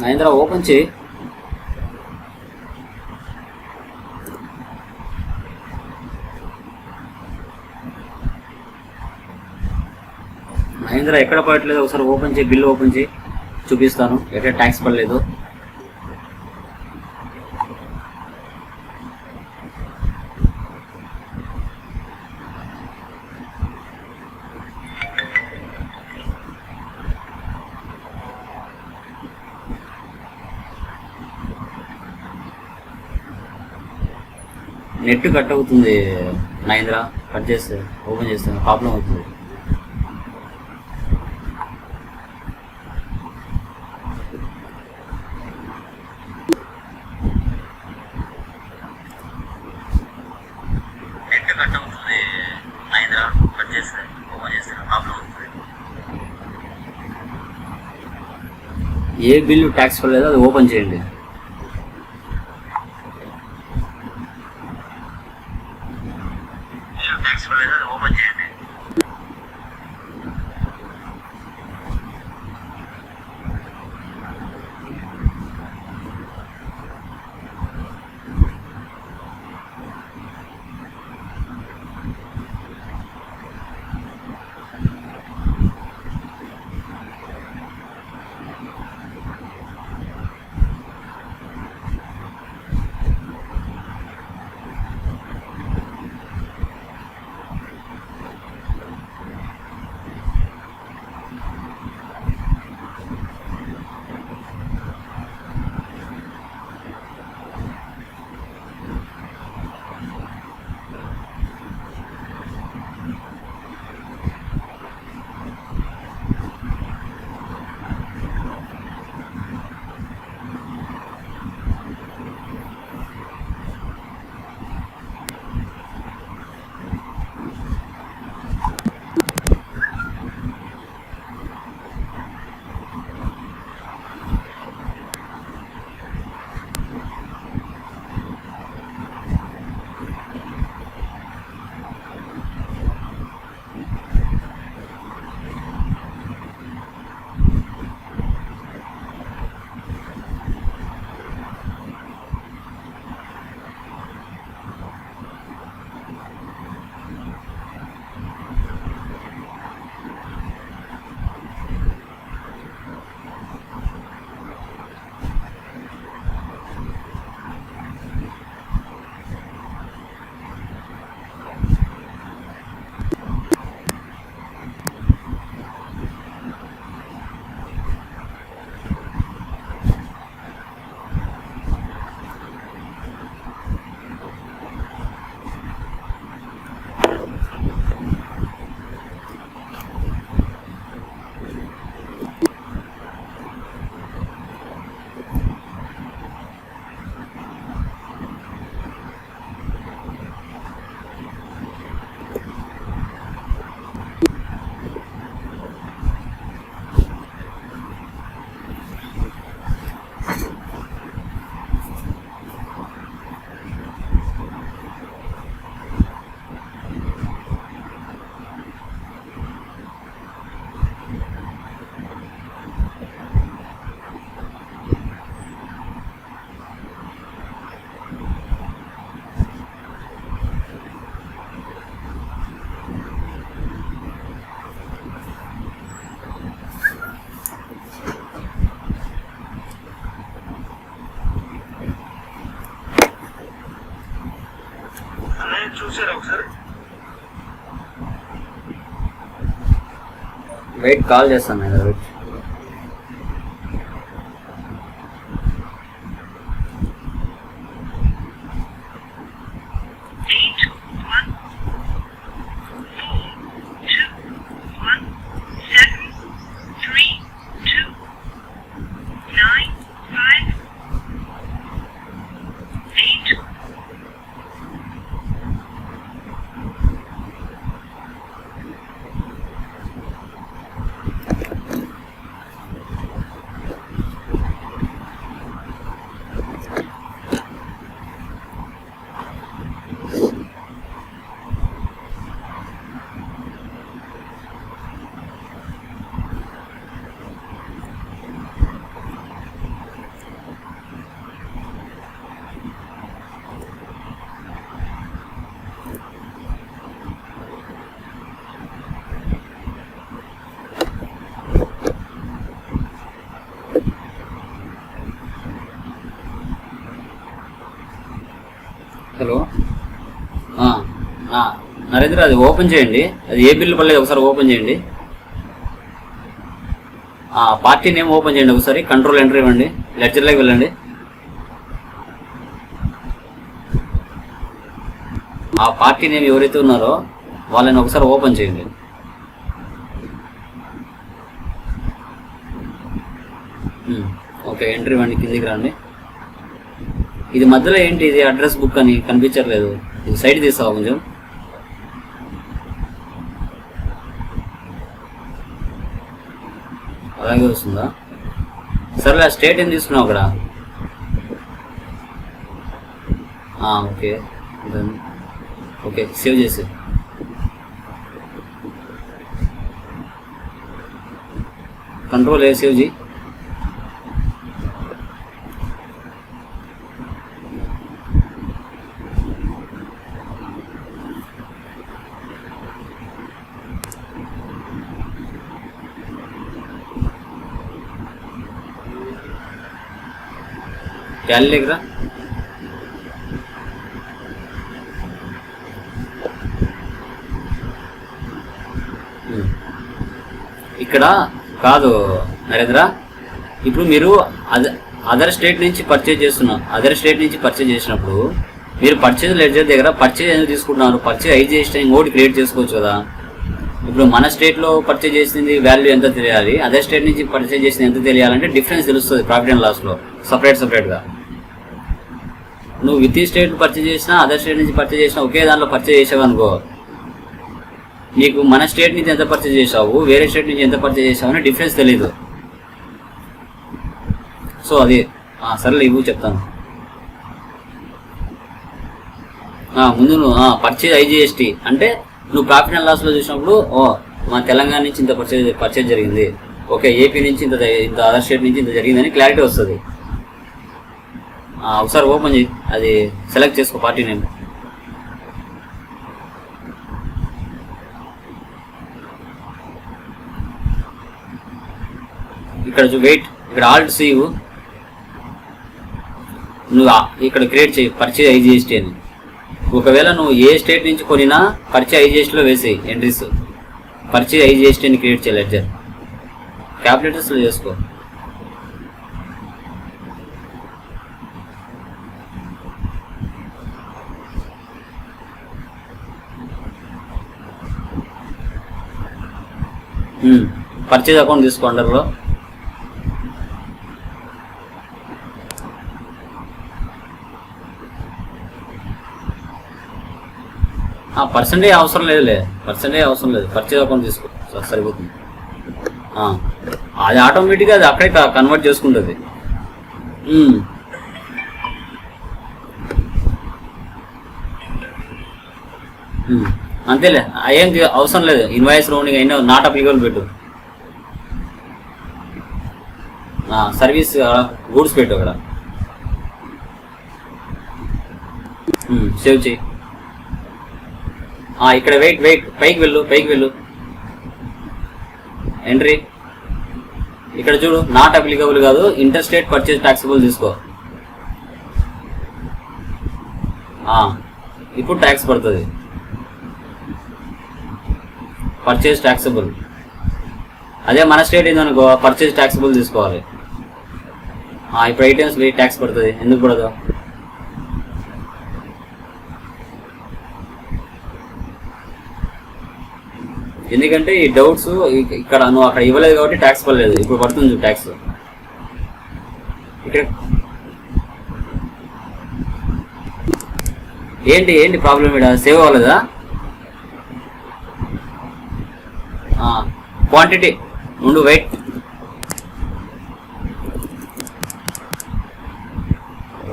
Mahindra open చేయి. మహేంద్ర ఎక్కడ పడట్లేదు, ఒకసారి ఓపెన్ చేయి, బిల్లు ఓపెన్ చేయి, చూపిస్తాను ఎక్కడ ట్యాక్స్ పడలేదు. నెట్ కట్ అవుతుంది మహేంద్ర, కట్ చేస్తే ఓపెన్ చేస్తే ప్రాబ్లం అవుతుంది. నెట్ కట్ అవుతుంది మహేంద్ర, కట్ చేస్తే ఓపెన్ చేస్తే ప్రాబ్లం అవుతుంది. ఏ బిల్లు ట్యాక్స్ పడలేదో అది ఓపెన్ చేయండి. ఓపెన్ చేయండి. చూసారా ఒకసారి? వెయిట్, కాల్ చేస్తాను నేను. వెయిట్. హలో. నరేంద్ర, అది ఓపెన్ చేయండి. అది ఏ బిల్లు పడలేదు, ఒకసారి ఓపెన్ చేయండి. పార్టీ నేమ్ ఓపెన్ చేయండి ఒకసారి. కంట్రోల్ ఎంటర్ ఇవ్వండి. లెడ్జర్లోకి వెళ్ళండి. ఆ పార్టీ నేమ్ ఎవరైతే ఉన్నారో వాళ్ళని ఒకసారి ఓపెన్ చేయండి. ఓకే, ఎంట్రీ ఇవ్వండి. కిందికి రండి. ఇది మధ్యలో ఏంటి, ఇది అడ్రస్ బుక్ అని కనిపించట్లేదు. ఇది సైడ్ తీసావా కొంచెం? అలాగే వస్తుందా? సరేలే, స్టేట్ ఏం తీసుకున్నావు అక్కడ? ఓకే ఓకే, సేవ్ చేసి కంట్రోల్ ఏ సేవ్ చేయి. టాలీ దగ్గర ఇక్కడ కాదు నరేంద్ర. ఇప్పుడు మీరు అదర్ స్టేట్ నుంచి పర్చేజ్ చేస్తున్నారు. అదర్ స్టేట్ నుంచి పర్చేజ్ చేసినప్పుడు మీరు పర్చేజ్ లెడ్జర్ దగ్గర పర్చేజ్ ఎందుకు తీసుకుంటున్నారు? పర్చేజ్ ఐజిఎస్టీ ఇంకోటి క్రియేట్ చేసుకోవచ్చు కదా. ఇప్పుడు మన స్టేట్లో పర్చేజ్ చేసింది వాల్యూ ఎంత తెలియాలి, అదర్ స్టేట్ నుంచి పర్చేజ్ చేసింది ఎంత తెలియాలంటే డిఫరెన్స్ తెలుస్తుంది ప్రాఫిట్ అండ్ లాస్లో సపరేట్గా. నువ్వు విత్ స్టేట్ పర్చేజ్ చేసినా అదర్ స్టేట్ నుంచి పర్చేజ్ చేసినా ఒకే దాంట్లో పర్చేజ్ చేసావు అనుకో, నీకు మన స్టేట్ నుంచి ఎంత పర్చేజ్ చేసావు, వేరే స్టేట్ నుంచి ఎంత పర్చేజ్ చేసావు అని డిఫరెన్స్ తెలీదు. సో అది సరేలే, ఇవ్వు చెప్తాను. ముందు నువ్వు పర్చేజ్ ఐజిఎస్టీ అంటే నువ్వు ప్రాఫిట్ అండ్ లాస్లో చూసినప్పుడు మా తెలంగాణ నుంచి ఇంత పర్చేజ్ జరిగింది, ఓకే ఏపీ నుంచి ఇంత అదర్ స్టేట్ నుంచి ఇంత జరిగిందని క్లారిటీ వస్తుంది. ఒకసారి ఓపెన్ చేయి, అది సెలెక్ట్ చేసుకో పార్టీ నేమ్. ఇక్కడ వెయిట్, ఇక్కడ ఆల్ట్ సేవ్, నువ్వు ఇక్కడ క్రియేట్ చేయి పర్చేజ్ ఐజిఎస్టీ అని. ఒకవేళ నువ్వు ఏ స్టేట్ నుంచి కొనినా పర్చేజ్ ఐజిఎస్టీలో వేసేయి ఎంట్రీస్. పర్చేజ్ ఐజిఎస్టీ అని క్రియేట్ చేయాలి లెడ్జర్. క్యాల్కులేటర్స్లో చేసుకో. పర్చేజ్ అకౌంట్ తీసుకో అండర్లో. పర్సెంటేజ్ అవసరం లేదులే, పర్సెంటేజ్ అవసరం లేదు. పర్చేజ్ అకౌంట్ తీసుకో సరిపోతుంది. అది ఆటోమేటిక్గా అది అక్కడే కన్వర్ట్ చేసుకుంటుంది. అంతేలే, ఏం అవసరం లేదు. ఇన్వాయిస్ రౌండింగ్ అయినా నాట్ అప్లికబుల్ పెట్టు. సర్వీస్ గూడ్స్ పెట్టు అక్కడ. సేవ్ చేయి. ఇక్కడ వెయిట్ పైకి వెళ్ళు. ఎంట్రీ ఇక్కడ చూడు, నాట్ అప్లికబుల్ కాదు, ఇంటర్ స్టేట్ పర్చేజ్ ట్యాక్సబుల్ తీసుకో. ఇప్పుడు ట్యాక్స్ పడుతుంది. Purchase taxable. అదే మన స్టేట్ ఏందనుకో పర్చేజ్ ట్యాక్సబుల్ తీసుకోవాలి. ఇప్పుడు ఐటమ్స్ ట్యాక్స్ పడుతుంది. ఎందుకు పడదు? ఎందుకంటే ఈ డౌట్స్ ఇక్కడ నువ్వు అక్కడ ఇవ్వలేదు కాబట్టి ట్యాక్స్ పడలేదు. ఇప్పుడు పడుతుంది ట్యాక్స్. ఇక్కడ ఏంటి ప్రాబ్లం? ఇక్కడ సేవ్ అవ్వలేదా? క్వాంటిటీ ఉండు, వెయిట్.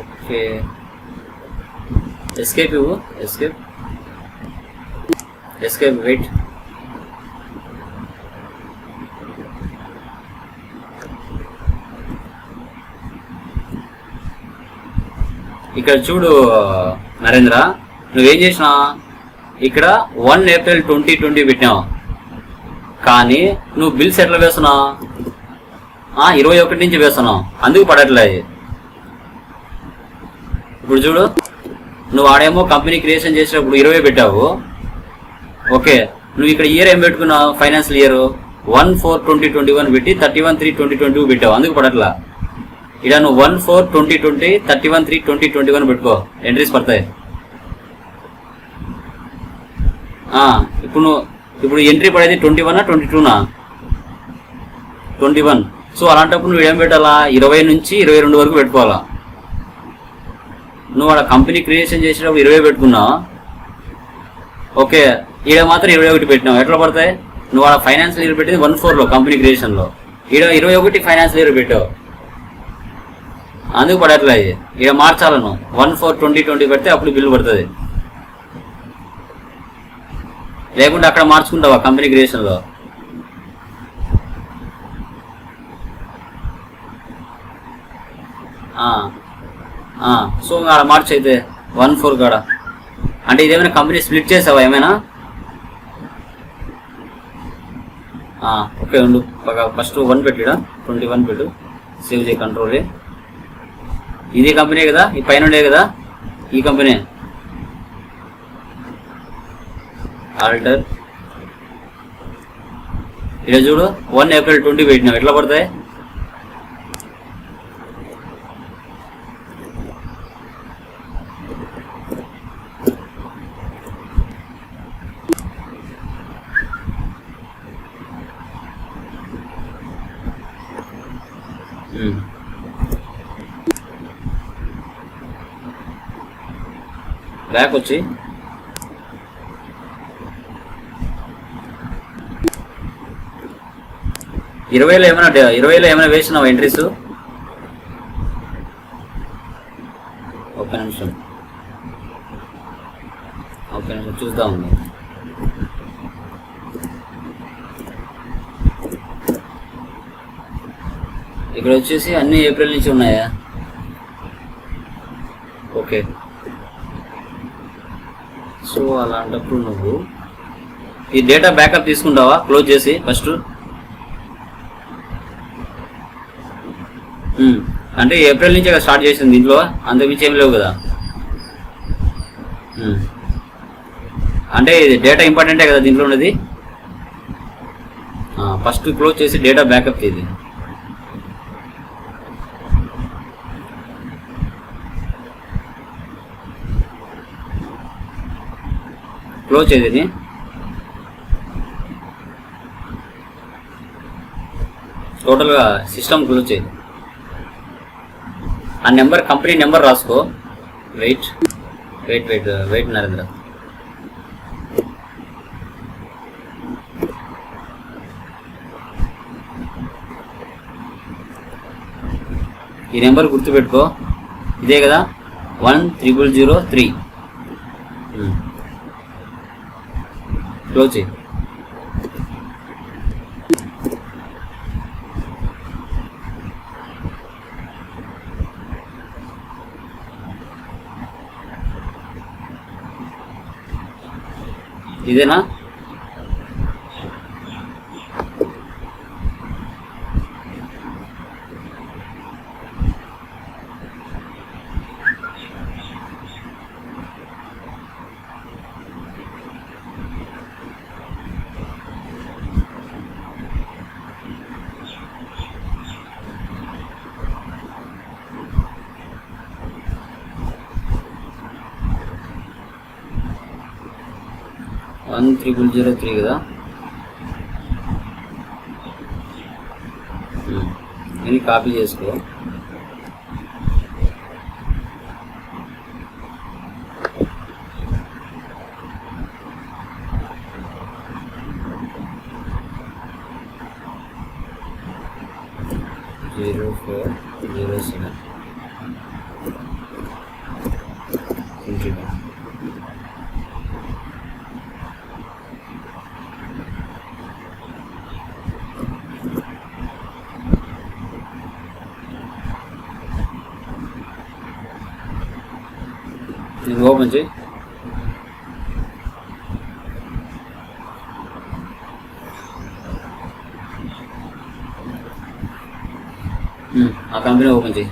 ఓకే, ఎస్కేప్ ఇవ్వు. Escape wait. ఇక్కడ చూడు నరేంద్ర, నువ్వేం చేసినా ఇక్కడ 1 ఏప్రిల్ 2020 పెట్టినావు, కానీ నువ్వు బిల్స్ ఎట్లా వేస్తున్నావు? 21 నుంచి వేస్తున్నావు, అందుకు పడట్లేదు. ఇప్పుడు చూడు, నువ్వు ఆడేమో కంపెనీ క్రియేషన్ చేసినప్పుడు 20 పెట్టావు. ఓకే, నువ్వు ఇక్కడ ఇయర్ ఏం పెట్టుకున్నావు? ఫైనాన్షియల్ ఇయర్ 1/4/2021 పెట్టి 31/3/2022 పెట్టావు, అందుకు పడట్లా. ఇక్కడ నువ్వు 1/4/2020 31/3/2021 పెట్టుకో, ఎంట్రీస్ పడతాయి. ఇప్పుడు ఎంట్రీ పడేది 21 22 21. సో అలాంటప్పుడు నువ్వు ఏం పెట్టాలా? 20 నుంచి 22 వరకు పెట్టుకోవాలా. నువ్వు ఆడ కంపెనీ క్రియేషన్ చేసేటప్పుడు 20 పెట్టుకున్నావు. ఓకే, ఈడ మాత్రం 21 పెట్టినావు, ఎట్లా పడతాయి? నువ్వు ఆడ ఫైనాన్షియల్ ఇయర్ పెట్టింది 1/4లో కంపెనీ క్రియేషన్లో, ఈడ 21 ఫైనాన్షియల్ ఇయర్ పెట్టావు, అందుకు పడట్లే. ఈడ మార్చాల నువ్వు 1/4/2020 పెడితే అప్పుడు బిల్లు పడుతుంది. లేకుంటే అక్కడ మార్చుకుంటావా కంపెనీ క్రియేషన్లో? సో ఆడ మార్చి అయితే 1/4 కాడ. అంటే ఇదేమైనా కంపెనీ స్ప్లిట్ చేసావా ఏమైనా? ఓకే ఉండు, ఫస్ట్ 1 పెట్టిడా 21 పెట్టు, సేవ్ చేయి, కంట్రోల్. ఇది కంపెనీ కదా, ఈ పైన ఉండే కదా, ఈ కంపెనీ. ఆల్టర్ ఇక్కడ చూడు 1 ఏప్రిల్ 20 పెట్టినావు, ఎట్లా పడతాయి? బ్యాక్ వచ్చి ఇరవైలో ఏమైనా వేసినావా ఎంట్రీస్? ఒక్క నిమిషం చూద్దాం. ఇక్కడ వచ్చేసి అన్ని ఏప్రిల్ నుంచి ఉన్నాయా? ఓకే, సో అలాంటప్పుడు నువ్వు ఈ డేటా బ్యాకప్ తీసుకుంటావా క్లోజ్ చేసి ఫస్ట్? అంటే ఏప్రిల్ నుంచి స్టార్ట్ చేసింది, దీంట్లో అంతకుమించి ఏం లేవు కదా. అంటే ఇది డేటా ఇంపార్టెంటే కదా దీంట్లో ఉన్నది. ఫస్ట్ క్లోజ్ చేసి డేటా బ్యాకప్ ఇది. క్లోజ్ చేసేది. టోటల్గా సిస్టమ్ క్లోజ్ చేయి. ఆ నెంబర్, కంపెనీ నెంబర్ రాసుకో. వెయిట్ నరేంద్ర, ఈ నెంబర్ గుర్తుపెట్టుకో, ఇదే కదా 10003. క్లోజ్ చేయి. ఇదేనా? వన్ 3003 కదా. ఇది కాపీ చేసుకో. జీరో 407 ఇది ఓపెన్ చేయి. ఆ కంపెనీ ఓపెన్ చేయి.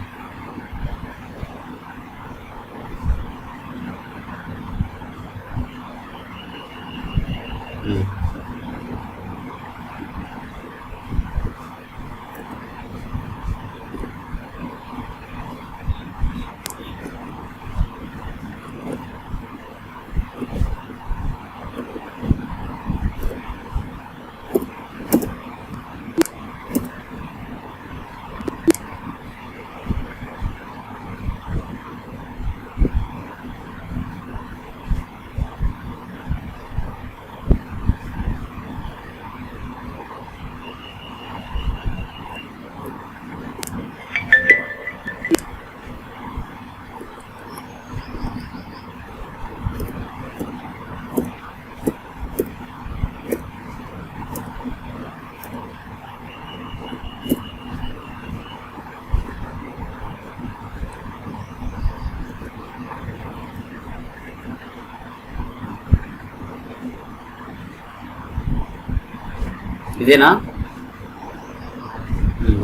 ఇదేనా?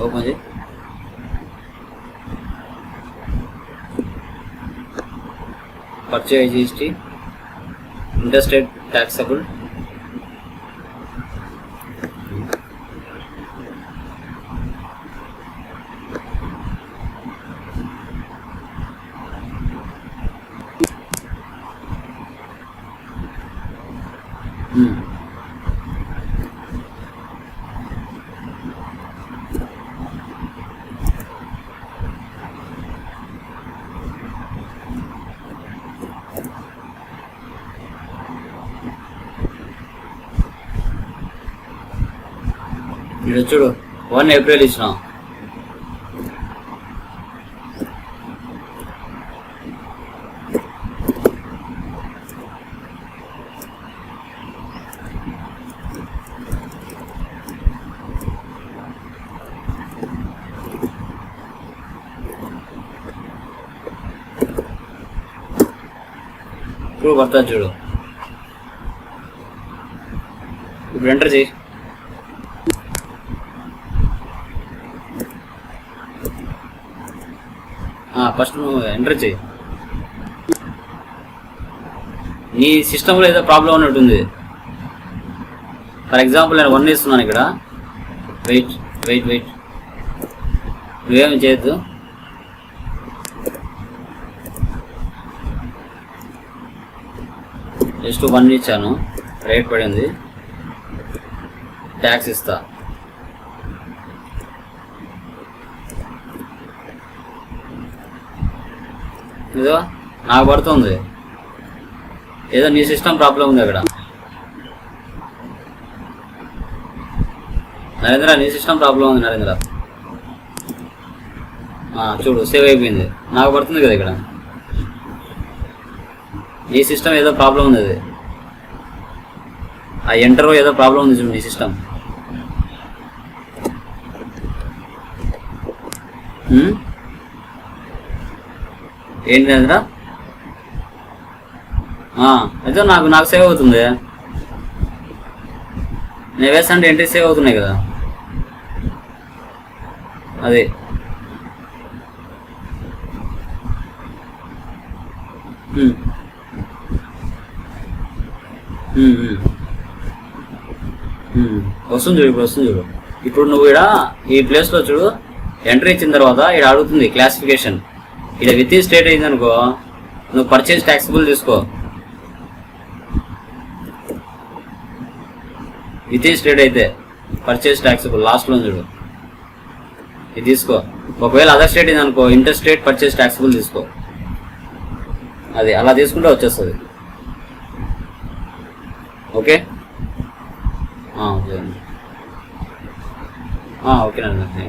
ఓపెన్ చేయి. పర్చేజ్ జిఎస్టీ, ఇంటర్స్టేట్ ట్యాక్సబుల్, ఇక్కడ చూడు 1 ఏప్రిల్ ఇచ్చినాం. ఇప్పుడు పడుతుంది చూడు. ఇప్పుడు ఎంటర్ చేయి. ఫస్ట్ నువ్వు ఎంటర్ చేయి. నీ సిస్టంలో ఏదో ప్రాబ్లం ఉన్నట్టుంది. ఫర్ ఎగ్జాంపుల్ నేను 1 ఇస్తున్నాను ఇక్కడ. వెయిట్ వెయిట్ వెయిట్, నువ్వేమి చేయొద్దు. జస్ట్ 1 ఇచ్చాను, రేట్ పడింది, ట్యాక్స్ ఇస్తా. ఏదో నాకు పడుతుంది, ఏదో నీ సిస్టమ్ ప్రాబ్లం ఉంది అక్కడ. నరేంద్ర నీ సిస్టమ్ ప్రాబ్లం ఉంది నరేంద్ర. చూడు సేవ్ అయిపోయింది, నాకు పడుతుంది కదా ఇక్కడ. నీ సిస్టమ్ ఏదో ప్రాబ్లం ఉంది, అది ఆ ఎంటర్ ఏదో ప్రాబ్లం ఉంది చూడు నీ సిస్టమ్. ఏంటి నరేంద్ర? అయితే నాకు సేవ్ అవుతుంది. నేను వేసంటే ఎంట్రీ సేవ్ అవుతున్నాయి కదా, అది వస్తుంది చూడు. ఇప్పుడు వస్తుంది చూడు. ఇప్పుడు నువ్వు ఇక్కడ ఈ ప్లేస్లో చూడు, ఎంట్రీ ఇచ్చిన తర్వాత ఇక్కడ అడుగుతుంది క్లాసిఫికేషన్. ఇక్కడ విత్ ఇన్ స్టేట్ అయింది అనుకో, నువ్వు పర్చేజ్ ట్యాక్సిబుల్ తీసుకో. విత్ ఇన్ స్టేట్ అయితే పర్చేజ్ ట్యాక్సిబుల్ లాస్ట్లో చూడు, ఇది తీసుకో. ఒకవేళ అదర్ స్టేట్ అయింది అనుకో, ఇంటర్ స్టేట్ పర్చేజ్ ట్యాక్సిబుల్ తీసుకో. అది అలా తీసుకుంటే వచ్చేస్తుంది. ఓకే ఓకే ఓకేనండి.